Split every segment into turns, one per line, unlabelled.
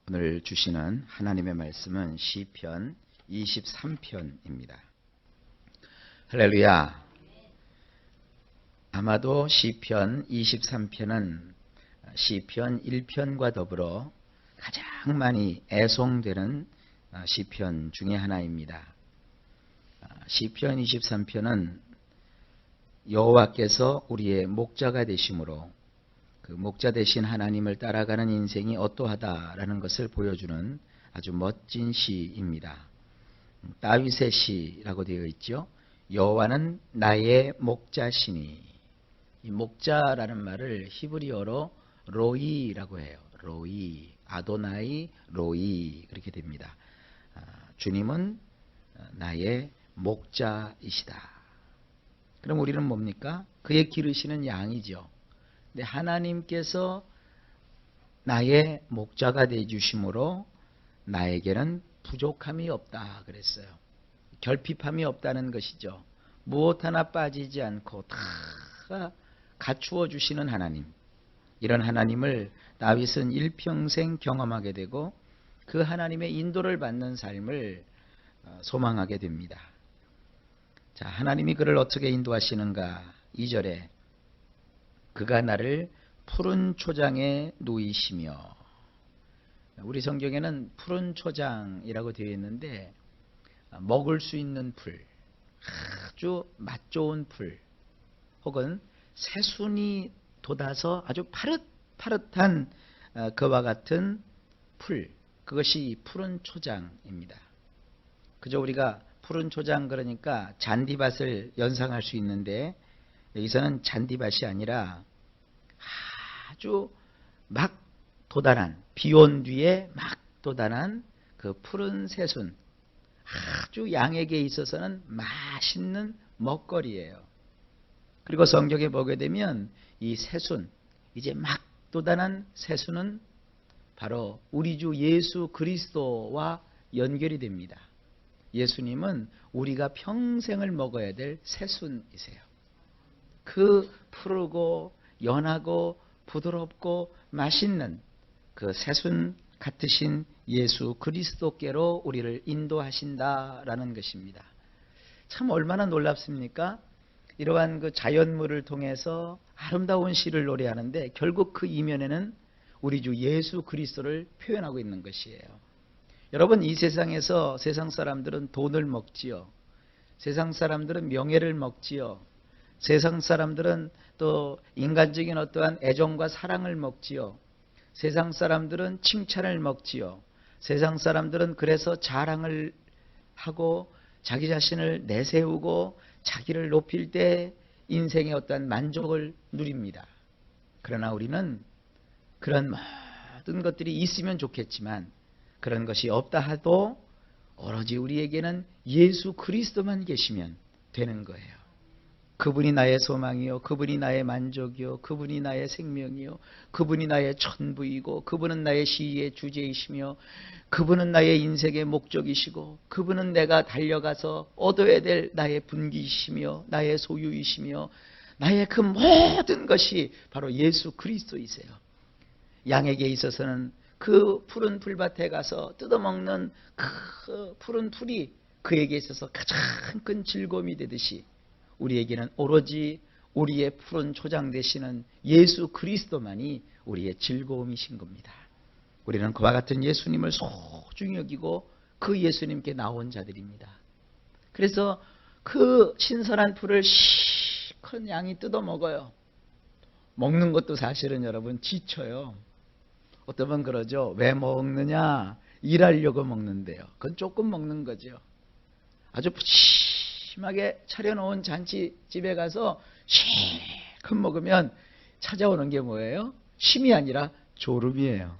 오늘 주시는 하나님의 말씀은 시편 23편입니다. 할렐루야. 아마도 시편 23편은 시편 1편과 더불어 가장 많이 애송되는 시편 중에 하나입니다. 시편 23편은 여호와께서 우리의 목자가 되심으로 그 목자 되신 하나님을 따라가는 인생이 어떠하다라는 것을 보여주는 아주 멋진 시입니다. 다윗의 시라고 되어 있죠. 여호와는 나의 목자시니. 이 목자라는 말을 히브리어로 로이라고 해요. 로이, 아도나이, 로이 그렇게 됩니다. 주님은 나의 목자이시다. 그럼 우리는 뭡니까? 그의 기르시는 양이죠. 근데 하나님께서 나의 목자가 되어주심으로 나에게는 부족함이 없다 그랬어요. 결핍함이 없다는 것이죠. 무엇 하나 빠지지 않고 다 갖추어 주시는 하나님. 이런 하나님을 다윗은 일평생 경험하게 되고 그 하나님의 인도를 받는 삶을 소망하게 됩니다. 자, 하나님이 그를 어떻게 인도하시는가? 2절에 그가 나를 푸른 초장에 누이시며. 우리 성경에는 푸른 초장이라고 되어 있는데 먹을 수 있는 풀, 아주 맛 좋은 풀, 혹은 새순이 돋아서 아주 파릇파릇한 그와 같은 풀, 그것이 푸른 초장입니다. 그저 우리가 푸른 초장 그러니까 잔디밭을 연상할 수 있는데 여기서는 잔디밭이 아니라 아주 막 돋아난, 비온 뒤에 막 돋아난 그 푸른 새순, 아주 양에게 있어서는 맛있는 먹거리예요. 그리고 성경에 보게 되면 이 새순, 이제 막 돋아난 새순은 바로 우리 주 예수 그리스도와 연결이 됩니다. 예수님은 우리가 평생을 먹어야 될 새순이세요. 그 푸르고 연하고 부드럽고 맛있는 그 새순 같으신 예수 그리스도께로 우리를 인도하신다라는 것입니다. 참 얼마나 놀랍습니까? 이러한 그 자연물을 통해서 아름다운 시를 노래하는데 결국 그 이면에는 우리 주 예수 그리스도를 표현하고 있는 것이에요. 여러분, 이 세상에서 세상 사람들은 돈을 먹지요. 세상 사람들은 명예를 먹지요. 세상 사람들은 또 인간적인 어떠한 애정과 사랑을 먹지요. 세상 사람들은 칭찬을 먹지요. 세상 사람들은 그래서 자랑을 하고 자기 자신을 내세우고 자기를 높일 때 인생의 어떠한 만족을 누립니다. 그러나 우리는 그런 모든 것들이 있으면 좋겠지만 그런 것이 없다 하도 오로지 우리에게는 예수 그리스도만 계시면 되는 거예요. 그분이 나의 소망이요, 그분이 나의 만족이요, 그분이 나의 생명이요, 그분이 나의 전부이고, 그분은 나의 시의 주제이시며, 그분은 나의 인생의 목적이시고, 그분은 내가 달려가서 얻어야 될 나의 분기이시며, 나의 소유이시며, 나의 그 모든 것이 바로 예수 그리스도이세요. 양에게 있어서는 그 푸른 풀밭에 가서 뜯어먹는 그 푸른 풀이 그에게 있어서 가장 큰 즐거움이 되듯이 우리에게는 오로지 우리의 푸른 초장 되시는 예수 그리스도만이 우리의 즐거움이신 겁니다. 우리는 그와 같은 예수님을 소중히 여기고 그 예수님께 나온 자들입니다. 그래서 그 신선한 풀을 실컷 양이 뜯어 먹어요. 먹는 것도 사실은 여러분 지쳐요. 어떤 분 그러죠. 왜 먹느냐? 일하려고 먹는데요. 그건 조금 먹는 거죠. 아주 푸짐하게 차려놓은 잔치집에 가서 실컷 먹으면 찾아오는 게 뭐예요? 쉼이 아니라 졸음이에요.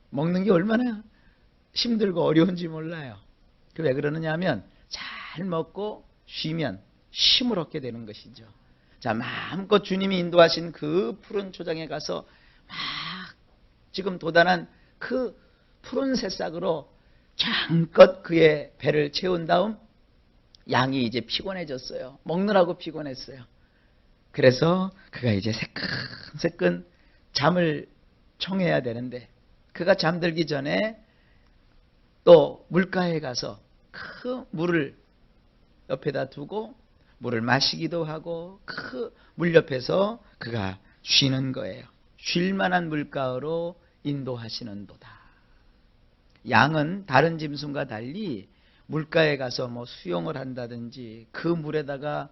먹는 게 얼마나 힘들고 어려운지 몰라요. 왜 그러느냐 하면 잘 먹고 쉬면 쉼을 얻게 되는 것이죠. 자, 마음껏 주님이 인도하신 그 푸른 초장에 가서 막 지금 돋아난 그 푸른 새싹으로 잠껏 그의 배를 채운 다음 양이 이제 피곤해졌어요. 먹느라고 피곤했어요. 그래서 그가 이제 새끈새끈 잠을 청해야 되는데 그가 잠들기 전에 또 물가에 가서 그 물을 옆에다 두고 물을 마시기도 하고 그 물 옆에서 그가 쉬는 거예요. 쉴 만한 물가로 인도하시는도다. 양은 다른 짐승과 달리 물가에 가서 뭐 수영을 한다든지 그 물에다가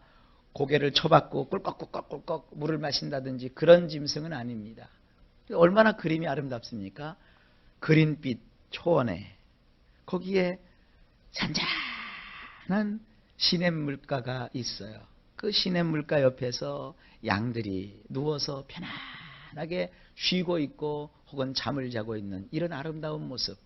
고개를 쳐박고 꿀꺽꿀꺽꿀꺽 물을 마신다든지 그런 짐승은 아닙니다. 얼마나 그림이 아름답습니까? 그린빛 초원에 거기에 잔잔한 시냇물가가 있어요. 그 시냇물가 옆에서 양들이 누워서 편안하게 쉬고 있고 혹은 잠을 자고 있는 이런 아름다운 모습,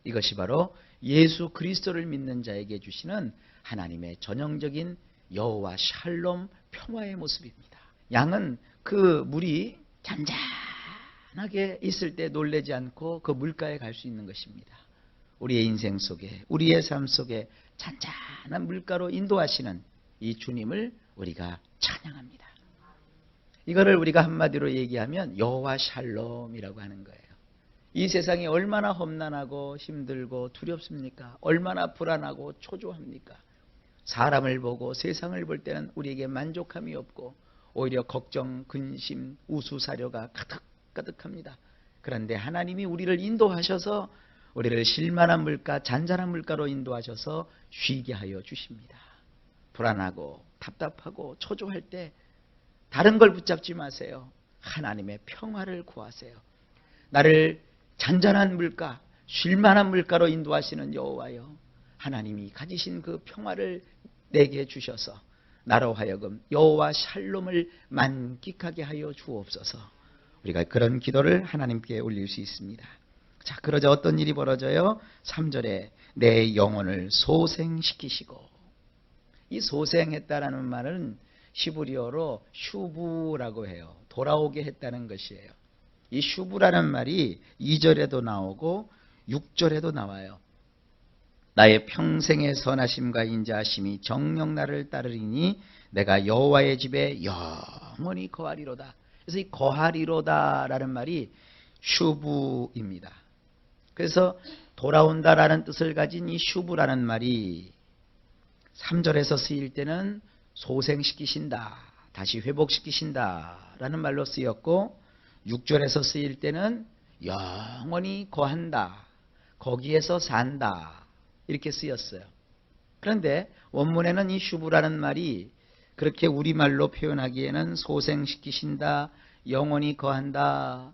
이것이 바로 예수 그리스도를 믿는 자에게 주시는 하나님의 전형적인 여호와 샬롬 평화의 모습입니다. 양은 그 물이 잔잔하게 있을 때 놀라지 않고 그 물가에 갈 수 있는 것입니다. 우리의 인생 속에, 우리의 삶 속에 잔잔한 물가로 인도하시는 이 주님을 우리가 찬양합니다. 이거를 우리가 한마디로 얘기하면 여호와 샬롬이라고 하는 거예요. 이 세상이 얼마나 험난하고 힘들고 두렵습니까? 얼마나 불안하고 초조합니까? 사람을 보고 세상을 볼 때는 우리에게 만족함이 없고 오히려 걱정, 근심, 우수사려가 가득가득합니다. 그런데 하나님이 우리를 인도하셔서 우리를 쉴만한 물가, 잔잔한 물가로 인도하셔서 쉬게 하여 주십니다. 불안하고 답답하고 초조할 때 다른 걸 붙잡지 마세요. 하나님의 평화를 구하세요. 나를 잔잔한 물가, 쉴만한 물가로 인도하시는 여호와여, 하나님이 가지신 그 평화를 내게 주셔서 나로 하여금 여호와 샬롬을 만끽하게 하여 주옵소서. 우리가 그런 기도를 하나님께 올릴 수 있습니다. 자, 그러자 어떤 일이 벌어져요? 3절에 내 영혼을 소생시키시고, 이 소생했다라는 말은 히브리어로 슈부라고 해요. 돌아오게 했다는 것이에요. 이 슈부라는 말이 2절에도 나오고 6절에도 나와요. 나의 평생의 선하심과 인자하심이 정녕 나를 따르리니 내가 여호와의 집에 영원히 거하리로다. 그래서 이 거하리로다라는 말이 슈부입니다. 그래서 돌아온다라는 뜻을 가진 이 슈부라는 말이 3절에서 쓰일 때는 소생시키신다, 다시 회복시키신다라는 말로 쓰였고 6절에서 쓰일 때는 영원히 거한다, 거기에서 산다 이렇게 쓰였어요. 그런데 원문에는 이 슈부라는 말이 그렇게 우리말로 표현하기에는 소생시키신다, 영원히 거한다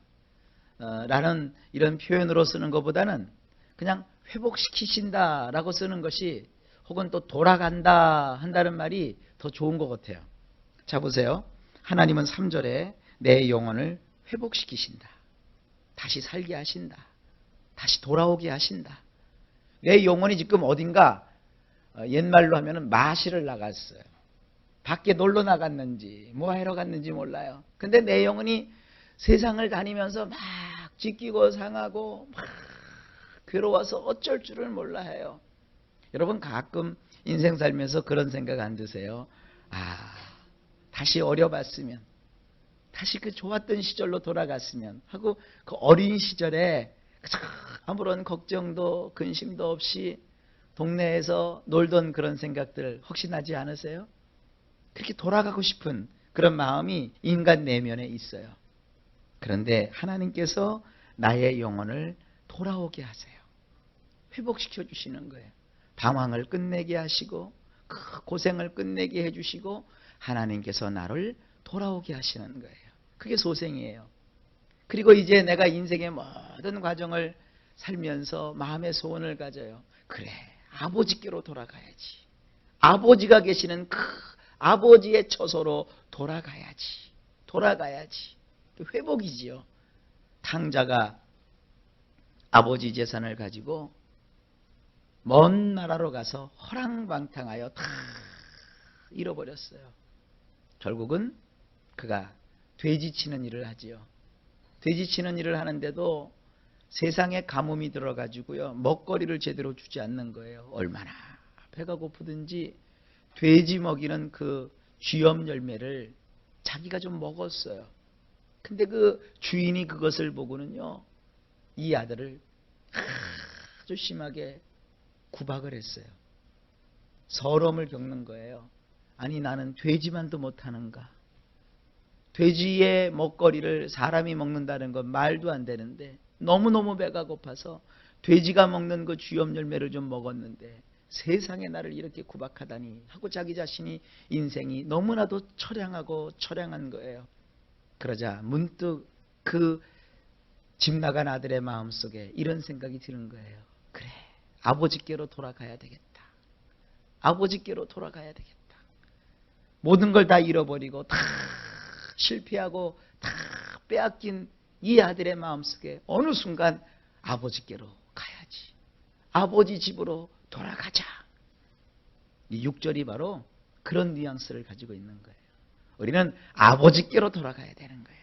라는 이런 표현으로 쓰는 것보다는 그냥 회복시키신다라고 쓰는 것이, 혹은 또 돌아간다 한다는 말이 더 좋은 것 같아요. 자, 보세요. 하나님은 3절에 내 영혼을 회복시키신다, 다시 살게 하신다, 다시 돌아오게 하신다. 내 영혼이 지금 어딘가 옛말로 하면은 마실을 나갔어요. 밖에 놀러 나갔는지 뭐 하러 갔는지 몰라요. 근데 내 영혼이 세상을 다니면서 막 지키고 상하고 막 괴로워서 어쩔 줄을 몰라 해요. 여러분 가끔 인생 살면서 그런 생각 안 드세요? 아, 다시 어려봤으면, 다시 그 좋았던 시절로 돌아갔으면 하고, 그 어린 시절에 아무런 걱정도 근심도 없이 동네에서 놀던 그런 생각들 혹시 나지 않으세요? 그렇게 돌아가고 싶은 그런 마음이 인간 내면에 있어요. 그런데 하나님께서 나의 영혼을 돌아오게 하세요. 회복시켜 주시는 거예요. 방황을 끝내게 하시고 그 고생을 끝내게 해주시고 하나님께서 나를 돌아오게 하시는 거예요. 그게 소생이에요. 그리고 이제 내가 인생의 모든 과정을 살면서 마음의 소원을 가져요. 그래, 아버지께로 돌아가야지. 아버지가 계시는 그 아버지의 처소로 돌아가야지. 회복이지요. 탕자가 아버지 재산을 가지고 먼 나라로 가서 허랑방탕하여 다 잃어버렸어요. 결국은 그가 돼지치는 일을 하지요. 돼지치는 일을 하는데도 세상에 가뭄이 들어가지고요, 먹거리를 제대로 주지 않는 거예요. 얼마나 배가 고프든지 돼지 먹이는 그 쥐염 열매를 자기가 좀 먹었어요. 근데 그 주인이 그것을 보고는요, 이 아들을 아주 심하게 구박을 했어요. 서러움을 겪는 거예요. 아니 나는 돼지만도 못하는가. 돼지의 먹거리를 사람이 먹는다는 건 말도 안 되는데 너무너무 배가 고파서 돼지가 먹는 그 주염 열매를 좀 먹었는데 세상에 나를 이렇게 구박하다니 하고 자기 자신이 인생이 너무나도 처량하고 처량한 거예요. 그러자 문득 그 집 나간 아들의 마음속에 이런 생각이 드는 거예요. 그래, 아버지께로 돌아가야 되겠다. 아버지께로 돌아가야 되겠다. 모든 걸 다 잃어버리고 다 실패하고 다 빼앗긴 이 아들의 마음속에 어느 순간 아버지께로 가야지. 아버지 집으로 돌아가자. 이 6절이 바로 그런 뉘앙스를 가지고 있는 거예요. 우리는 아버지께로 돌아가야 되는 거예요.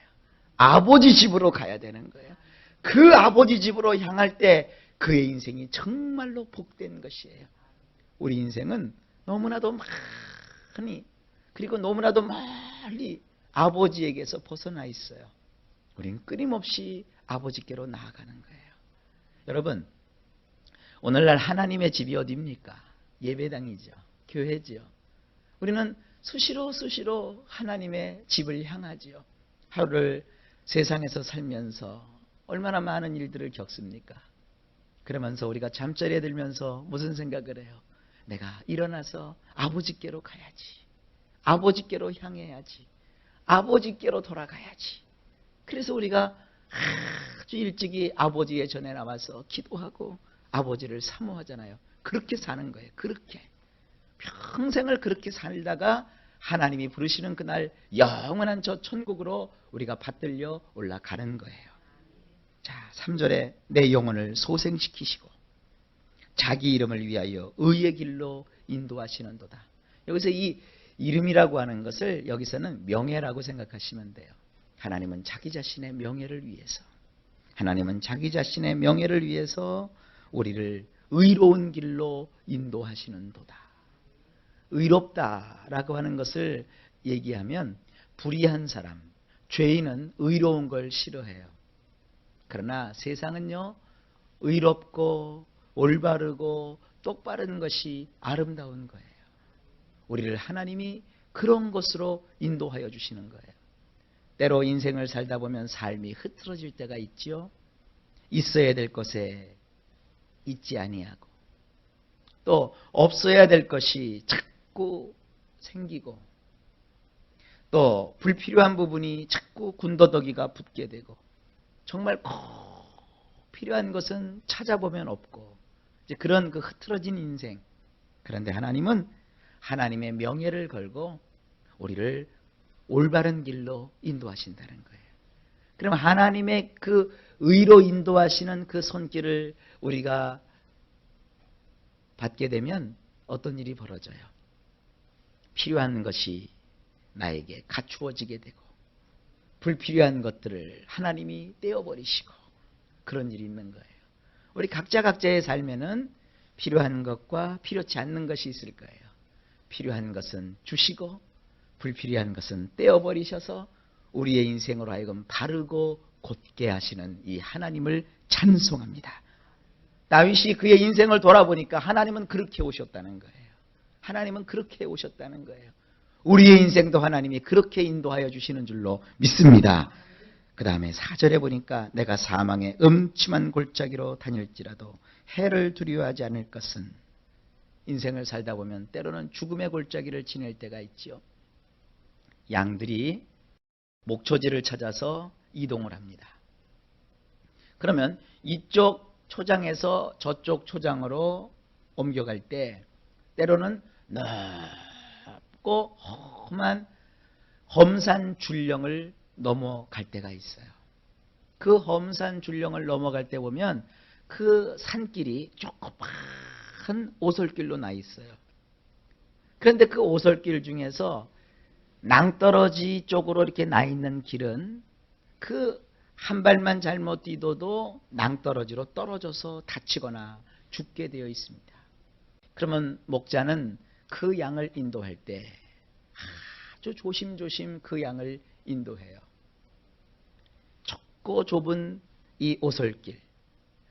아버지 집으로 가야 되는 거예요. 그 아버지 집으로 향할 때 그의 인생이 정말로 복된 것이에요. 우리 인생은 너무나도 많이 그리고 너무나도 멀리 아버지에게서 벗어나 있어요. 우리는 끊임없이 아버지께로 나아가는 거예요. 여러분, 오늘날 하나님의 집이 어디입니까? 예배당이죠. 교회죠. 우리는 수시로 하나님의 집을 향하지요. 하루를 세상에서 살면서 얼마나 많은 일들을 겪습니까? 그러면서 우리가 잠자리에 들면서 무슨 생각을 해요? 내가 일어나서 아버지께로 가야지. 아버지께로 향해야지. 아버지께로 돌아가야지. 그래서 우리가 아주 일찍이 아버지의 전에 나와서 기도하고 아버지를 사모하잖아요. 그렇게 사는 거예요. 그렇게. 평생을 그렇게 살다가 하나님이 부르시는 그날 영원한 저 천국으로 우리가 받들려 올라가는 거예요. 자, 3절에 내 영혼을 소생시키시고 자기 이름을 위하여 의의 길로 인도하시는도다. 여기서 이 이름이라고 하는 것을 여기서는 명예라고 생각하시면 돼요. 하나님은 자기 자신의 명예를 위해서 하나님은 자기 자신의 명예를 위해서 우리를 의로운 길로 인도하시는도다. 의롭다라고 하는 것을 얘기하면 불의한 사람, 죄인은 의로운 걸 싫어해요. 그러나 세상은요, 의롭고 올바르고 똑바른 것이 아름다운 거예요. 우리를 하나님이 그런 것으로 인도하여 주시는 거예요. 때로 인생을 살다 보면 삶이 흐트러질 때가 있지요. 있어야 될 것에 있지 아니하고 또 없어야 될 것이 자꾸 생기고 또 불필요한 부분이 자꾸 군더더기가 붙게 되고 정말 꼭 필요한 것은 찾아보면 없고 이제 그런 그 흐트러진 인생. 그런데 하나님은 하나님의 명예를 걸고 우리를 올바른 길로 인도하신다는 거예요. 그럼 하나님의 그 의로 인도하시는 그 손길을 우리가 받게 되면 어떤 일이 벌어져요? 필요한 것이 나에게 갖추어지게 되고 불필요한 것들을 하나님이 떼어버리시고 그런 일이 있는 거예요. 우리 각자의 삶에는 필요한 것과 필요치 않는 것이 있을 거예요. 필요한 것은 주시고 불필요한 것은 떼어버리셔서 우리의 인생으로 하여금 바르고 곧게 하시는 이 하나님을 찬송합니다. 다윗이 그의 인생을 돌아보니까 하나님은 그렇게 오셨다는 거예요. 하나님은 그렇게 오셨다는 거예요. 우리의 인생도 하나님이 그렇게 인도하여 주시는 줄로 믿습니다. 그 다음에 4절에 보니까 내가 사망의 음침한 골짜기로 다닐지라도 해를 두려워하지 않을 것은 인생을 살다 보면 때로는 죽음의 골짜기를 지낼 때가 있죠. 양들이 목초지를 찾아서 이동을 합니다. 그러면 이쪽 초장에서 저쪽 초장으로 옮겨갈 때 때로는 넓고 험한 험산 줄령을 넘어갈 때가 있어요. 그 험산 줄령을 넘어갈 때 보면 그 산길이 조그만 오솔길로 나 있어요. 그런데 그 오솔길 중에서 낭떠러지 쪽으로 이렇게 나 있는 길은 그 한 발만 잘못 뛰어도 낭떠러지로 떨어져서 다치거나 죽게 되어 있습니다. 그러면 목자는 그 양을 인도할 때 아주 조심조심 그 양을 인도해요. 좁고 좁은 이 오솔길,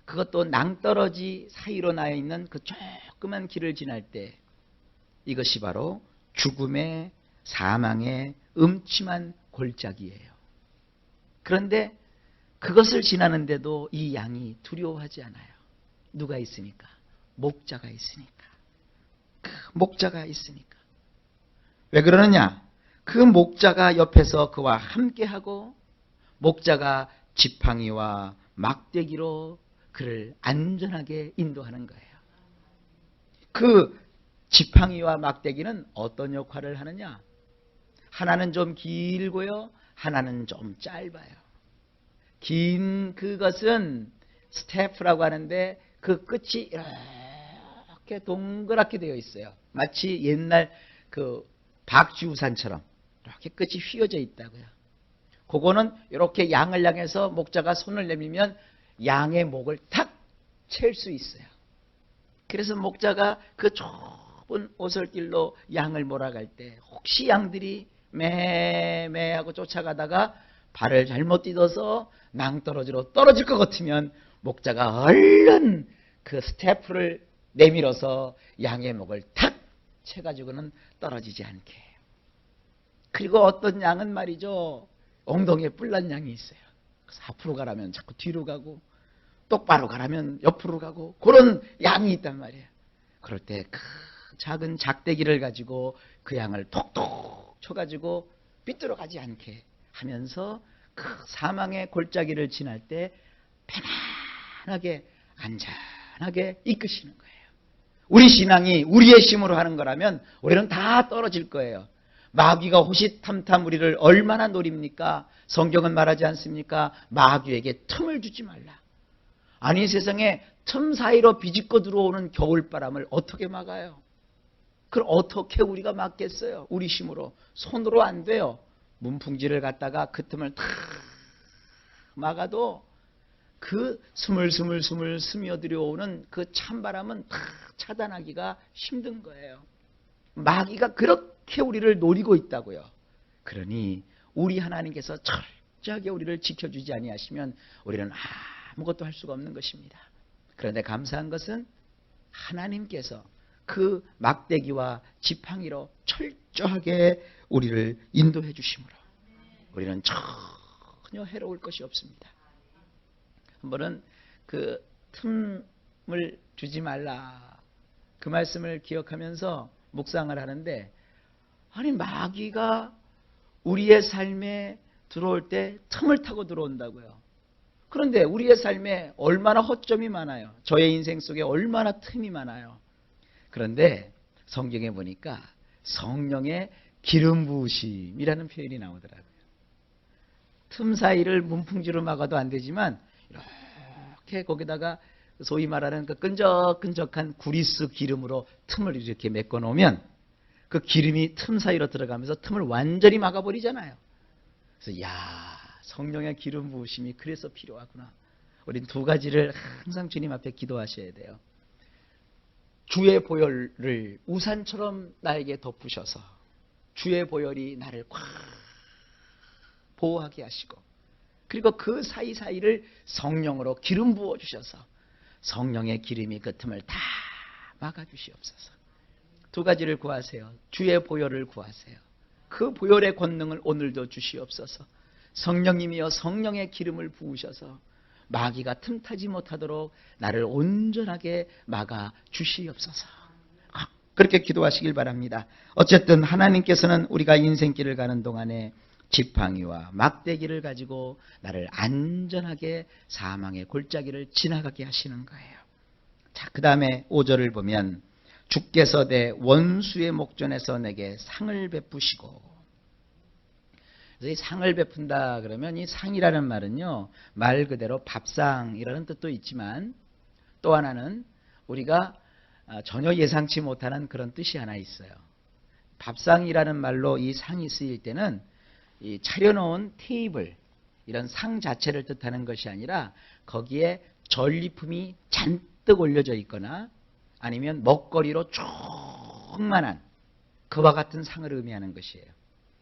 그것도 낭떠러지 사이로 나여 있는 그 조그만 길을 지날 때 이것이 바로 죽음의 사망의 음침한 골짜기예요. 그런데 그것을 지나는데도 이 양이 두려워하지 않아요. 누가 있으니까? 목자가 있으니까. 그 목자가 있으니까. 왜 그러느냐? 그 목자가 옆에서 그와 함께하고 목자가 지팡이와 막대기로 그를 안전하게 인도하는 거예요. 그 지팡이와 막대기는 어떤 역할을 하느냐? 하나는 좀 길고요. 하나는 좀 짧아요. 긴 그것은 스태프라고 하는데 그 끝이 이렇게 동그랗게 되어 있어요. 마치 옛날 그 박쥐우산처럼 이렇게 끝이 휘어져 있다고요. 그거는 이렇게 양을 향해서 목자가 손을 내밀면 양의 목을 탁 챌 수 있어요. 그래서 목자가 그 좁은 오솔길로 양을 몰아갈 때 혹시 양들이 매매하고 쫓아가다가 발을 잘못 디뎌서 낭떠러지로 떨어질 것 같으면 목자가 얼른 그 스태프를 내밀어서 양의 목을 탁 채가지고는 떨어지지 않게 해요. 그리고 어떤 양은 말이죠. 엉덩이에 뿔난 양이 있어요. 그래서 앞으로 가라면 자꾸 뒤로 가고 똑바로 가라면 옆으로 가고 그런 양이 있단 말이에요. 그럴 때 그 작은 작대기를 가지고 그 양을 톡톡 쳐가지고 삐뚤어가지 않게 하면서 그 사망의 골짜기를 지날 때 편안하게 안전하게 이끄시는 거예요. 우리 신앙이 우리의 힘으로 하는 거라면 우리는 다 떨어질 거예요. 마귀가 호시탐탐 우리를 얼마나 노립니까? 성경은 말하지 않습니까? 마귀에게 틈을 주지 말라. 아니 세상에 틈 사이로 비집고 들어오는 겨울바람을 어떻게 막아요? 그럼 어떻게 우리가 막겠어요? 우리 힘으로. 손으로 안 돼요. 문풍지를 갖다가 그 틈을 탁 막아도 그 스물스물 스며들어오는 그 찬바람은 탁 차단하기가 힘든 거예요. 마귀가 그렇게 우리를 노리고 있다고요. 그러니 우리 하나님께서 철저하게 우리를 지켜주지 아니하시면 우리는 아무것도 할 수가 없는 것입니다. 그런데 감사한 것은 하나님께서 그 막대기와 지팡이로 철저하게 우리를 인도해 주심으로 우리는 전혀 해로울 것이 없습니다. 한 번은 그 틈을 주지 말라 그 말씀을 기억하면서 묵상을 하는데 아니 마귀가 우리의 삶에 들어올 때 틈을 타고 들어온다고요. 그런데 우리의 삶에 얼마나 허점이 많아요. 저의 인생 속에 얼마나 틈이 많아요. 그런데 성경에 보니까 성령의 기름 부으심이라는 표현이 나오더라고요. 틈 사이를 문풍지로 막아도 안 되지만 이렇게 거기다가 소위 말하는 그 끈적끈적한 구리스 기름으로 틈을 이렇게 메꿔 놓으면 그 기름이 틈 사이로 들어가면서 틈을 완전히 막아버리잖아요. 그래서 성령의 기름 부으심이 그래서 필요하구나. 우린 두 가지를 항상 주님 앞에 기도하셔야 돼요. 주의 보혈을 우산처럼 나에게 덮으셔서 주의 보혈이 나를 꽉 보호하게 하시고 그리고 그 사이사이를 성령으로 기름 부어주셔서 성령의 기름이 그 틈을 다 막아주시옵소서. 두 가지를 구하세요. 주의 보혈을 구하세요. 그 보혈의 권능을 오늘도 주시옵소서. 성령님이여 성령의 기름을 부으셔서 마귀가 틈타지 못하도록 나를 온전하게 막아 주시옵소서. 그렇게 기도하시길 바랍니다. 어쨌든 하나님께서는 우리가 인생길을 가는 동안에 지팡이와 막대기를 가지고 나를 안전하게 사망의 골짜기를 지나가게 하시는 거예요. 자, 그 다음에 5절을 보면 주께서 내 원수의 목전에서 내게 상을 베푸시고 그래서 이 상을 베푼다 그러면 이 상이라는 말은요 말 그대로 밥상이라는 뜻도 있지만 또 하나는 우리가 전혀 예상치 못하는 그런 뜻이 하나 있어요. 밥상이라는 말로 이 상이 쓰일 때는 이 차려놓은 테이블 이런 상 자체를 뜻하는 것이 아니라 거기에 전리품이 잔뜩 올려져 있거나 아니면 먹거리로 충만한 그와 같은 상을 의미하는 것이에요.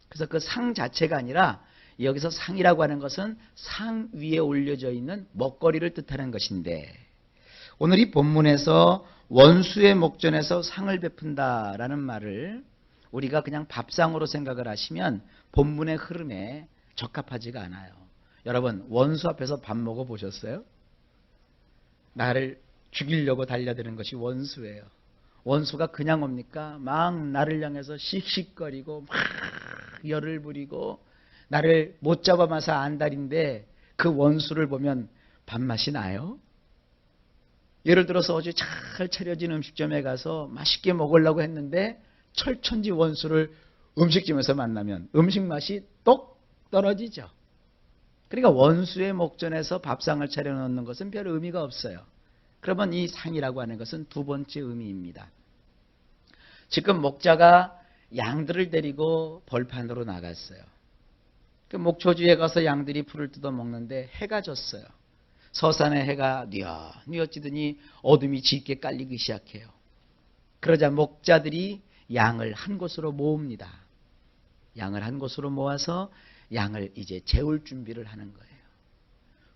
그래서 그 상 자체가 아니라 여기서 상이라고 하는 것은 상 위에 올려져 있는 먹거리를 뜻하는 것인데 오늘 이 본문에서 원수의 목전에서 상을 베푼다라는 말을 우리가 그냥 밥상으로 생각을 하시면 본문의 흐름에 적합하지가 않아요. 여러분, 원수 앞에서 밥 먹어 보셨어요? 나를 죽이려고 달려드는 것이 원수예요. 원수가 그냥 옵니까? 막 나를 향해서 씩씩거리고 막 열을 부리고 나를 못 잡아마서 안달인데 그 원수를 보면 밥맛이 나요? 예를 들어서 어제 잘 차려진 음식점에 가서 맛있게 먹으려고 했는데 철천지 원수를 음식점에서 만나면 음식 맛이 똑 떨어지죠. 그러니까 원수의 목전에서 밥상을 차려놓는 것은 별 의미가 없어요. 그러면 이 상이라고 하는 것은 두 번째 의미입니다. 지금 목자가 양들을 데리고 벌판으로 나갔어요. 그 목초지에 가서 양들이 풀을 뜯어 먹는데 해가 졌어요. 서산의 해가 뉘엿뉘엿 지더니 어둠이 짙게 깔리기 시작해요. 그러자 목자들이 양을 한 곳으로 모읍니다. 양을 한 곳으로 모아서 양을 이제 재울 준비를 하는 거예요.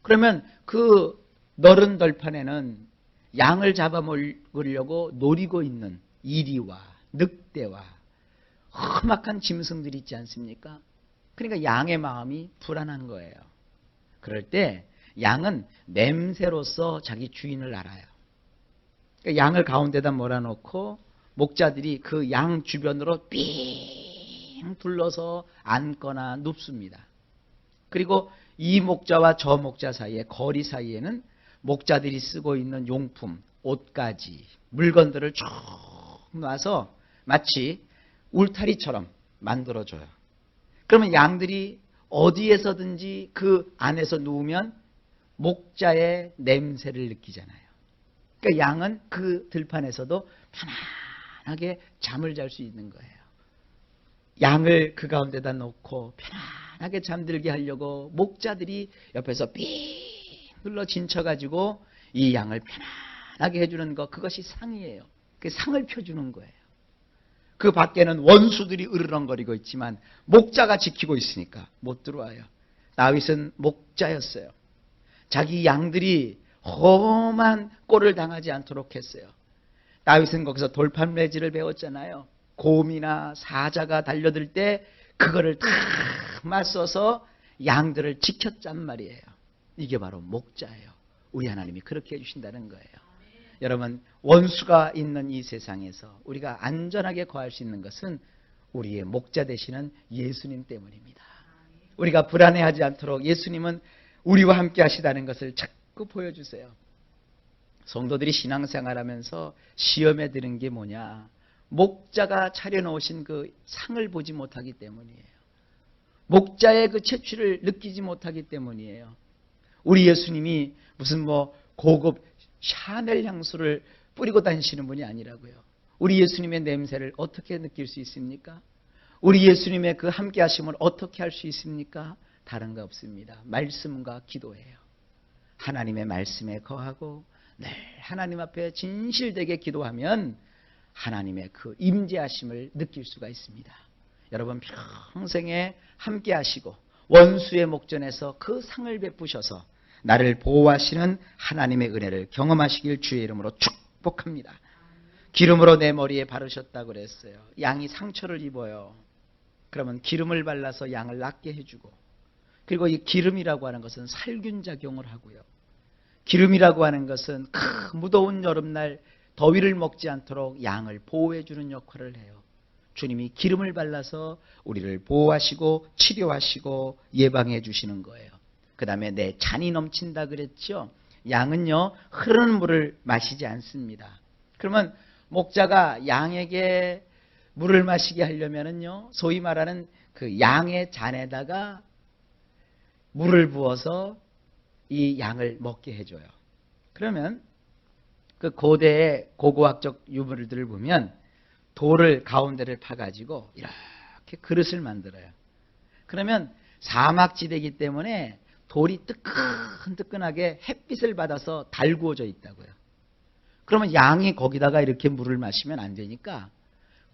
그러면 그 넓은 덜판에는 양을 잡아먹으려고 노리고 있는 이리와 늑대와 험악한 짐승들이 있지 않습니까? 그러니까 양의 마음이 불안한 거예요. 그럴 때 양은 냄새로서 자기 주인을 알아요. 그러니까 양을 가운데다 몰아놓고 목자들이 그 양 주변으로 삥 둘러서 앉거나 눕습니다. 그리고 이 목자와 저 목자 사이에 거리 사이에는 목자들이 쓰고 있는 용품, 옷가지, 물건들을 쭉 놔서 마치 울타리처럼 만들어줘요. 그러면 양들이 어디에서든지 그 안에서 누우면 목자의 냄새를 느끼잖아요. 그러니까 양은 그 들판에서도 편안하게 잠을 잘 수 있는 거예요. 양을 그 가운데다 놓고 편안하게 잠들게 하려고 목자들이 옆에서 삥 눌러 진쳐가지고 이 양을 편안하게 해주는 것, 그것이 상이에요. 그 상을 펴주는 거예요. 그 밖에는 원수들이 으르렁거리고 있지만 목자가 지키고 있으니까 못 들어와요. 다윗은 목자였어요. 자기 양들이 험한 꼴을 당하지 않도록 했어요. 다윗은 거기서 돌판 매질을 배웠잖아요. 곰이나 사자가 달려들 때 그거를 다 맞서서 양들을 지켰단 말이에요. 이게 바로 목자예요. 우리 하나님이 그렇게 해주신다는 거예요. 여러분, 원수가 있는 이 세상에서 우리가 안전하게 거할 수 있는 것은 우리의 목자 되시는 예수님 때문입니다. 우리가 불안해하지 않도록 예수님은 우리와 함께 하시다는 것을 자꾸 보여주세요. 성도들이 신앙생활하면서 시험에 드는 게 뭐냐? 목자가 차려놓으신 그 상을 보지 못하기 때문이에요. 목자의 그 채취를 느끼지 못하기 때문이에요. 우리 예수님이 무슨 고급 샤넬 향수를 뿌리고 다니시는 분이 아니라고요. 우리 예수님의 냄새를 어떻게 느낄 수 있습니까? 우리 예수님의 그 함께 하심을 어떻게 할 수 있습니까? 다른 거 없습니다. 말씀과 기도예요. 하나님의 말씀에 거하고 늘 하나님 앞에 진실되게 기도하면 하나님의 그 임재하심을 느낄 수가 있습니다. 여러분, 평생에 함께 하시고 원수의 목전에서 그 상을 베푸셔서 나를 보호하시는 하나님의 은혜를 경험하시길 주의 이름으로 축복합니다. 기름으로 내 머리에 바르셨다고 그랬어요. 양이 상처를 입어요. 그러면 기름을 발라서 양을 낫게 해주고, 그리고 이 기름이라고 하는 것은 살균 작용을 하고요. 기름이라고 하는 것은 무더운 여름날 더위를 먹지 않도록 양을 보호해주는 역할을 해요. 주님이 기름을 발라서 우리를 보호하시고 치료하시고 예방해 주시는 거예요. 그 다음에 내 잔이 넘친다 그랬죠. 양은요, 흐르는 물을 마시지 않습니다. 그러면 목자가 양에게 물을 마시게 하려면은요, 소위 말하는 그 양의 잔에다가 물을 부어서 이 양을 먹게 해줘요. 그러면 그 고대의 고고학적 유물들을 보면 돌을 가운데를 파가지고 이렇게 그릇을 만들어요. 그러면 사막지대이기 때문에 돌이 뜨끈뜨끈하게 햇빛을 받아서 달구어져 있다고요. 그러면 양이 거기다가 이렇게 물을 마시면 안 되니까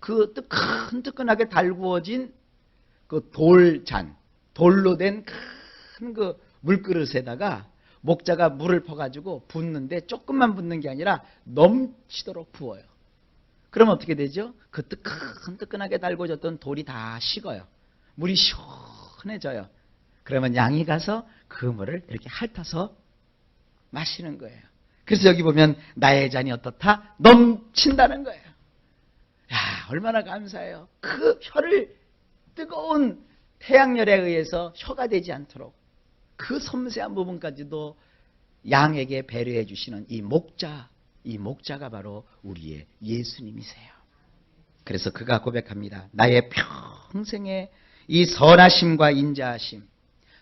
그 뜨끈뜨끈하게 달구어진 그 돌잔, 돌로 된 큰 그 물그릇에다가 목자가 물을 퍼가지고 붓는데 조금만 붓는 게 아니라 넘치도록 부어요. 그럼 어떻게 되죠? 그 뜨끈뜨끈하게 달궈졌던 돌이 다 식어요. 물이 시원해져요. 그러면 양이 가서 그 물을 이렇게 핥아서 마시는 거예요. 그래서 여기 보면 나의 잔이 어떻다? 넘친다는 거예요. 야, 얼마나 감사해요. 그 혀를 뜨거운 태양열에 의해서 혀가 되지 않도록 그 섬세한 부분까지도 양에게 배려해 주시는 이 목자가 바로 우리의 예수님이세요. 그래서 그가 고백합니다. 나의 평생의 이 선하심과 인자하심.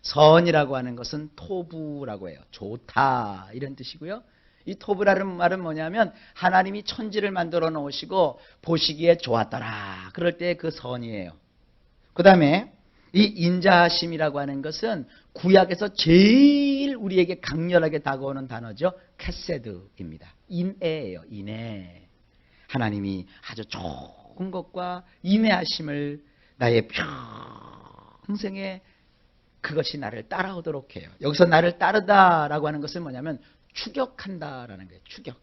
선이라고 하는 것은 토부라고 해요. 좋다 이런 뜻이고요. 이 토부라는 말은 뭐냐면 하나님이 천지를 만들어 놓으시고 보시기에 좋았더라. 그럴 때 그 선이에요. 그 다음에 이 인자하심이라고 하는 것은 구약에서 제일 우리에게 강렬하게 다가오는 단어죠. 캐세드입니다. 인애예요. 인애. 하나님이 아주 좋은 것과 인애하심을 나의 평생에 그것이 나를 따라오도록 해요. 여기서 나를 따르다라고 하는 것은 뭐냐면 추격한다라는 거예요. 추격.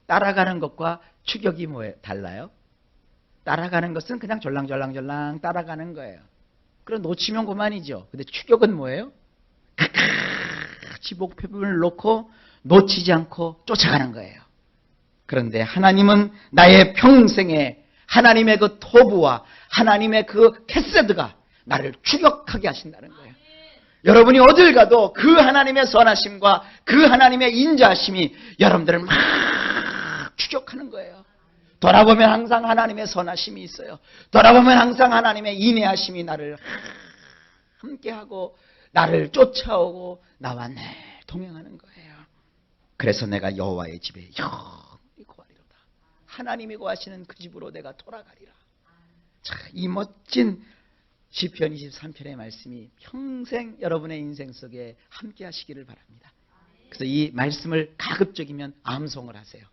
따라가는 것과 추격이 뭐예요? 달라요? 따라가는 것은 그냥 졸랑졸랑 따라가는 거예요. 그럼 놓치면 그만이죠. 근데 추격은 뭐예요? 같이 목표를 놓고 놓치지 않고 쫓아가는 거예요. 그런데 하나님은 나의 평생에 하나님의 그 토부와 하나님의 그 캐세드가 나를 추격하게 하신다는 거예요. 여러분이 어딜 가도 그 하나님의 선하심과 그 하나님의 인자하심이 여러분들을 막 추격하는 거예요. 돌아보면 항상 하나님의 선하심이 있어요. 돌아보면 항상 하나님의 인애하심이 나를 함께하고 나를 쫓아오고 나와 늘 동행하는 거예요. 그래서 내가 여호와의 집에 영원히 거하리로다. 하나님이 거하시는 그 집으로 내가 돌아가리라. 자, 이 멋진 시편 23편의 말씀이 평생 여러분의 인생 속에 함께 하시기를 바랍니다. 그래서 이 말씀을 가급적이면 암송을 하세요.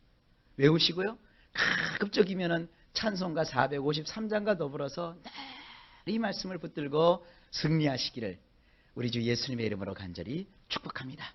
외우시고요. 가급적이면 찬송가 453장과 더불어서 늘 이 말씀을 붙들고 승리하시기를 우리 주 예수님의 이름으로 간절히 축복합니다.